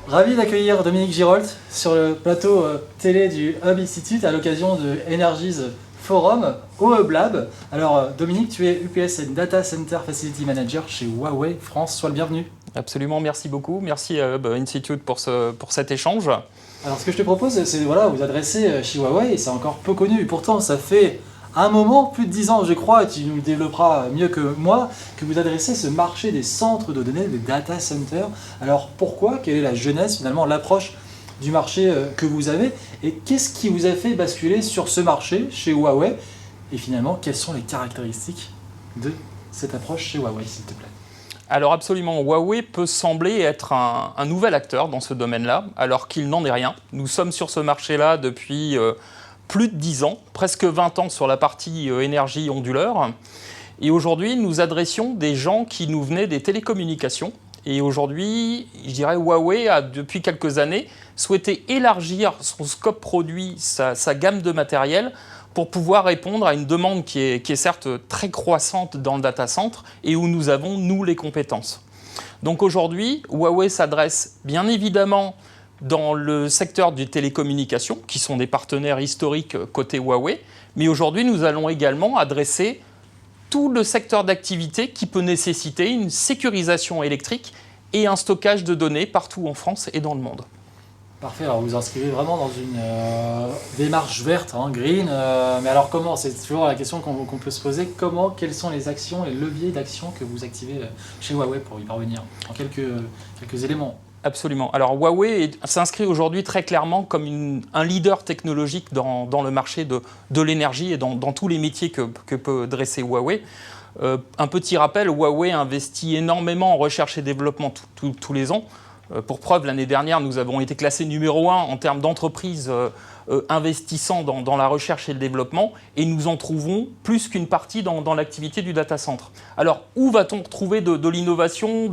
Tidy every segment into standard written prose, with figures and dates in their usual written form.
Ravi d'accueillir Dominique Girolt sur le plateau télé du Hub Institute à l'occasion de Energies Forum au Hub Lab. Alors Dominique, tu es UPS and Data Center Facility Manager chez Huawei France, sois le bienvenu. Absolument, merci beaucoup. Merci à Hub Institute pour cet échange. Alors ce que je te propose, c'est vous adresser chez Huawei, et c'est encore peu connu, et pourtant ça fait un moment, plus de 10 ans je crois, et tu nous le développeras mieux que moi, que vous adressez ce marché des centres de données, des data centers. Alors pourquoi? Quelle est la genèse finalement, l'approche du marché que vous avez, et qu'est-ce qui vous a fait basculer sur ce marché chez Huawei? Et finalement, quelles sont les caractéristiques de cette approche chez Huawei, s'il te plaît? Alors absolument, Huawei peut sembler être un nouvel acteur dans ce domaine-là, alors qu'il n'en est rien. Nous sommes sur ce marché-là depuis plus de 10 ans, presque 20 ans sur la partie énergie onduleur. Et aujourd'hui, nous adressions des gens qui nous venaient des télécommunications. Et aujourd'hui, je dirais, Huawei a depuis quelques années souhaité élargir son scope produit, sa gamme de matériel, pour pouvoir répondre à une demande qui est certes très croissante dans le data center et où nous avons, nous, les compétences. Donc aujourd'hui, Huawei s'adresse bien évidemment dans le secteur des télécommunications, qui sont des partenaires historiques côté Huawei, mais aujourd'hui, nous allons également adresser tout le secteur d'activité qui peut nécessiter une sécurisation électrique et un stockage de données partout en France et dans le monde. Parfait, alors vous inscrivez vraiment dans une démarche verte, green, mais alors comment? C'est toujours la question qu'on peut se poser, quelles sont les actions, les leviers d'action que vous activez chez Huawei pour y parvenir, en quelques éléments? Absolument. Alors Huawei s'inscrit aujourd'hui très clairement comme un leader technologique dans le marché de l'énergie et dans tous les métiers que peut dresser Huawei. Un petit rappel, Huawei investit énormément en recherche et développement tous les ans. Pour preuve, l'année dernière, nous avons été classés numéro 1 en termes d'entreprises investissant dans la recherche et le développement, et nous en trouvons plus qu'une partie dans l'activité du data center. Alors, où va-t-on trouver de l'innovation?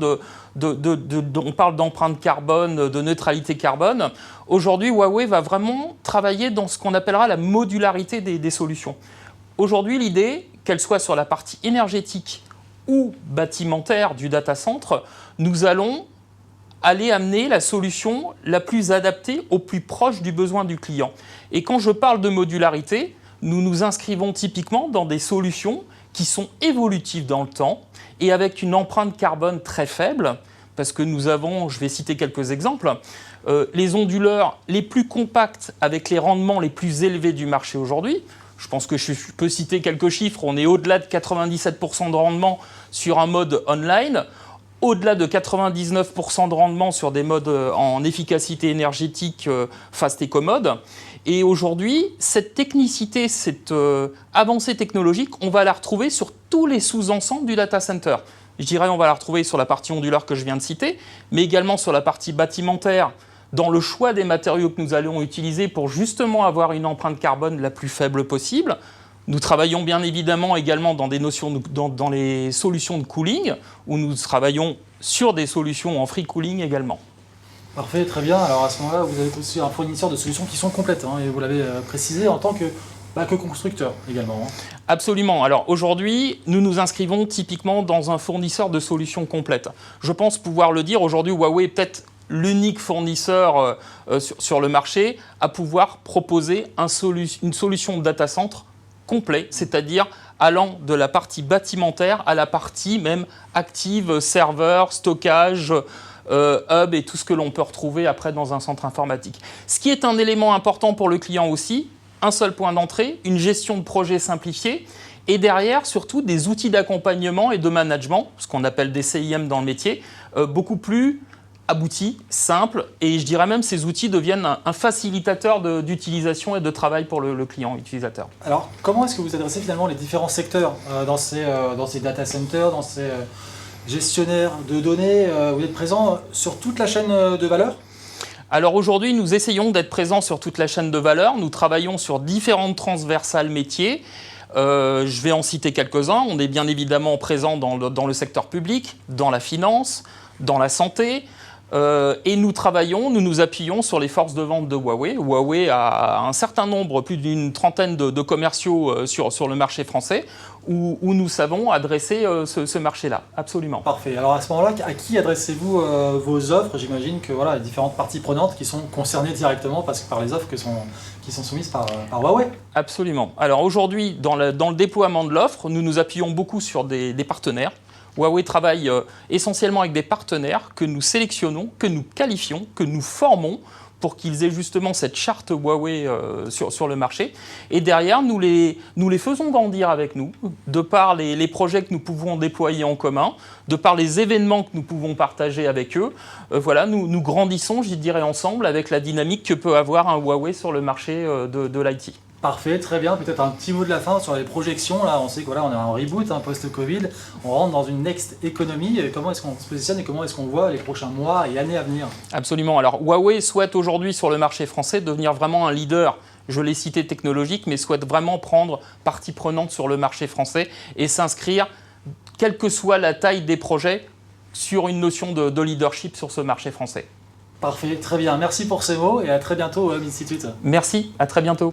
On parle d'empreinte carbone, de neutralité carbone. Aujourd'hui, Huawei va vraiment travailler dans ce qu'on appellera la modularité des solutions. Aujourd'hui, l'idée, qu'elle soit sur la partie énergétique ou bâtimentaire du data center, nous allons aller amener la solution la plus adaptée au plus proche du besoin du client. Et quand je parle de modularité, nous nous inscrivons typiquement dans des solutions qui sont évolutives dans le temps et avec une empreinte carbone très faible, parce que nous avons, je vais citer quelques exemples, les onduleurs les plus compacts avec les rendements les plus élevés du marché aujourd'hui. Je pense que je peux citer quelques chiffres, on est au-delà de 97% de rendement sur un mode online, au-delà de 99% de rendement sur des modes en efficacité énergétique fast et commode. Et aujourd'hui, cette technicité, cette avancée technologique, on va la retrouver sur tous les sous-ensembles du data center. Je dirais on va la retrouver sur la partie onduleur que je viens de citer, mais également sur la partie bâtimentaire, dans le choix des matériaux que nous allons utiliser pour justement avoir une empreinte carbone la plus faible possible. Nous travaillons bien évidemment également dans les solutions de cooling, où nous travaillons sur des solutions en free cooling également. Parfait, très bien. Alors à ce moment-là, vous êtes aussi un fournisseur de solutions qui sont complètes, et vous l'avez précisé en tant que constructeur également. Absolument. Alors aujourd'hui, nous nous inscrivons typiquement dans un fournisseur de solutions complètes. Je pense pouvoir le dire, aujourd'hui Huawei est peut-être l'unique fournisseur sur le marché à pouvoir proposer une solution de data center complet, c'est-à-dire allant de la partie bâtimentaire à la partie même active, serveur, stockage, hub et tout ce que l'on peut retrouver après dans un centre informatique. Ce qui est un élément important pour le client aussi, un seul point d'entrée, une gestion de projet simplifiée et derrière surtout des outils d'accompagnement et de management, ce qu'on appelle des CIM dans le métier, beaucoup plus abouti, simple, et je dirais même ces outils deviennent un facilitateur d'utilisation et de travail pour le client utilisateur. Alors, comment est-ce que vous adressez finalement les différents secteurs dans ces data centers, dans ces gestionnaires de données? Vous êtes présent sur toute la chaîne de valeur? Alors aujourd'hui, nous essayons d'être présents sur toute la chaîne de valeur. Nous travaillons sur différentes transversales métiers. Je vais en citer quelques-uns. On est bien évidemment présent dans le secteur public, dans la finance, dans la santé, Et nous nous appuyons sur les forces de vente de Huawei. Huawei a un certain nombre, plus d'une trentaine de commerciaux sur le marché français, où nous savons adresser ce marché-là, absolument. Parfait. Alors à ce moment-là, à qui adressez-vous vos offres? J'imagine que voilà, il y a différentes parties prenantes qui sont concernées directement par les offres qui sont soumises par Huawei. Absolument. Alors aujourd'hui, dans le déploiement de l'offre, nous nous appuyons beaucoup sur des partenaires. Huawei travaille essentiellement avec des partenaires que nous sélectionnons, que nous qualifions, que nous formons pour qu'ils aient justement cette charte Huawei sur le marché. Et derrière, nous les faisons grandir avec nous, de par les projets que nous pouvons déployer en commun, de par les événements que nous pouvons partager avec eux. Voilà, nous grandissons, je dirais, ensemble avec la dynamique que peut avoir un Huawei sur le marché de l'IT. Parfait, très bien. Peut-être un petit mot de la fin sur les projections. Là, on sait que voilà, on est en reboot, post-Covid. On rentre dans une next economy. Comment est-ce qu'on se positionne et comment est-ce qu'on voit les prochains mois et années à venir? Absolument. Alors, Huawei souhaite aujourd'hui sur le marché français devenir vraiment un leader. Je l'ai cité technologique, mais souhaite vraiment prendre partie prenante sur le marché français et s'inscrire, quelle que soit la taille des projets, sur une notion de leadership sur ce marché français. Parfait, très bien. Merci pour ces mots et à très bintôt au Hub Institute. Merci, à très bientôt.